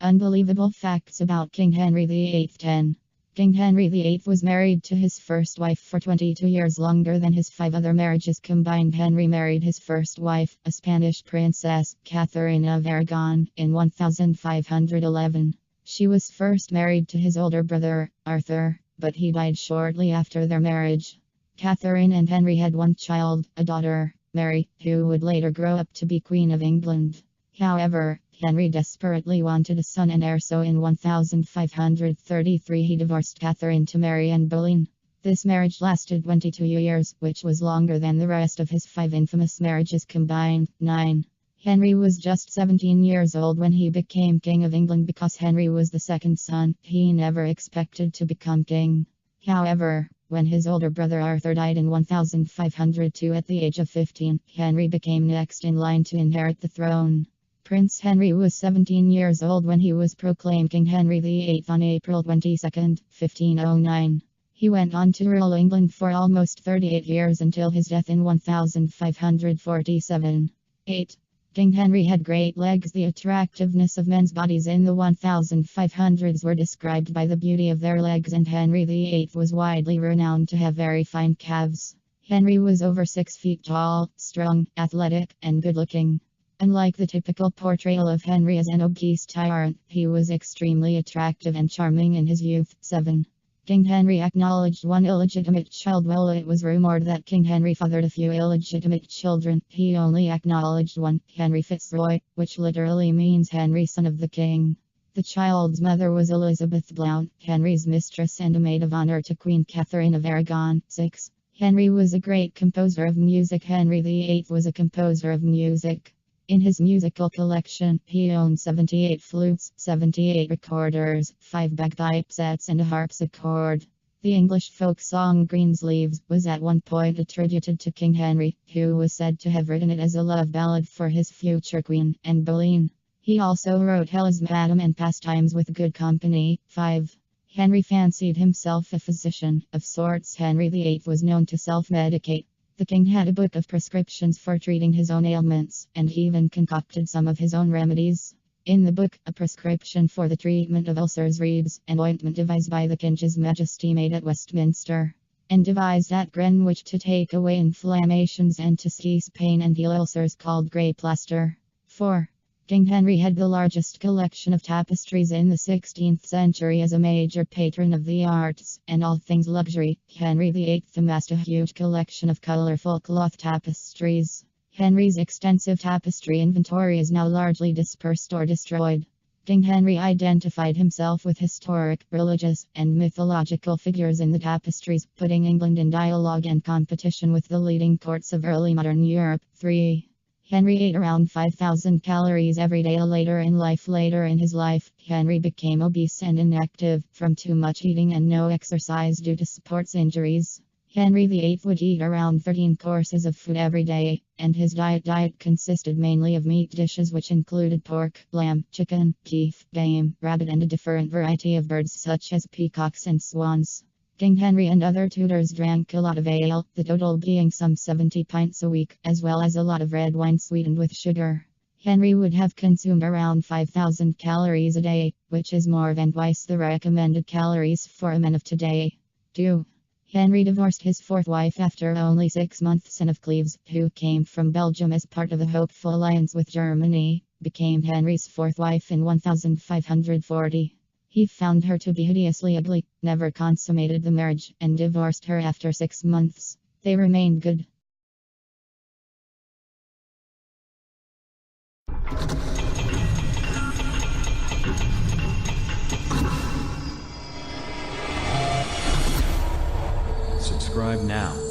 Unbelievable facts about King Henry VIII. 10. King Henry VIII was married to his first wife for 22 years, longer than his 5 other marriages combined. Henry married his first wife, a Spanish princess, Catherine of Aragon, in 1511. She was first married to his older brother, Arthur, but he died shortly after their marriage. Catherine and Henry had one child, a daughter, Mary, who would later grow up to be Queen of England. However, Henry desperately wanted a son and heir, so in 1533 he divorced Catherine to marry Anne Boleyn. This marriage lasted 22 years, which was longer than the rest of his 5 infamous marriages combined. 9. Henry was just 17 years old when he became King of England. Because Henry was the second son, he never expected to become king. However, when his older brother Arthur died in 1502 at the age of 15, Henry became next in line to inherit the throne. Prince Henry was 17 years old when he was proclaimed King Henry VIII on April 22, 1509. He went on to rule England for almost 38 years until his death in 1547. 8. King Henry had great legs. The attractiveness of men's bodies in the 1500s were described by the beauty of their legs, and Henry VIII was widely renowned to have very fine calves. Henry was over 6 feet tall, strong, athletic, and good-looking. Unlike the typical portrayal of Henry as an obese tyrant, he was extremely attractive and charming in his youth. 7. King Henry acknowledged one illegitimate child. While it was rumored that King Henry fathered a few illegitimate children, he only acknowledged one, Henry Fitzroy, which literally means Henry, son of the king. The child's mother was Elizabeth Blount, Henry's mistress and a maid of honor to Queen Catherine of Aragon. 6. Henry was a great composer of music. Henry VIII was a composer of music. In his musical collection, he owned 78 flutes, 78 recorders, 5 bagpipe sets, and a harpsichord. The English folk song Greensleeves was at one point attributed to King Henry, who was said to have written it as a love ballad for his future queen, Anne Boleyn. He also wrote Hellas Madam and Pastimes with Good Company. 5. Henry fancied himself a physician of sorts. Henry VIII was known to self-medicate. The king had a book of prescriptions for treating his own ailments, and he even concocted some of his own remedies. In the book, a prescription for the treatment of ulcers reads, "An ointment devised by the King's Majesty made at Westminster, and devised at Greenwich to take away inflammations and to cease pain and heal ulcers, called grey plaster." 4. King Henry had the largest collection of tapestries in the 16th century. As a major patron of the arts and all things luxury, Henry VIII amassed a huge collection of colorful cloth tapestries. Henry's extensive tapestry inventory is now largely dispersed or destroyed. King Henry identified himself with historic, religious, and mythological figures in the tapestries, putting England in dialogue and competition with the leading courts of early modern Europe. 3. Henry ate around 5,000 calories every day. Later in his life, Henry became obese and inactive from too much eating and no exercise due to sports injuries. Henry VIII would eat around 13 courses of food every day, and his diet consisted mainly of meat dishes, which included pork, lamb, chicken, beef, game, rabbit, and a different variety of birds such as peacocks and swans. King Henry and other Tudors drank a lot of ale, the total being some 70 pints a week, as well as a lot of red wine sweetened with sugar. Henry would have consumed around 5,000 calories a day, which is more than twice the recommended calories for a man of today. 2. Henry divorced his 4th wife after only 6 months. Anne of Cleves, who came from Belgium as part of a hopeful alliance with Germany, became Henry's 4th wife in 1540. He found her to be hideously ugly, never consummated the marriage, and divorced her after 6 months. They remained good. Subscribe now.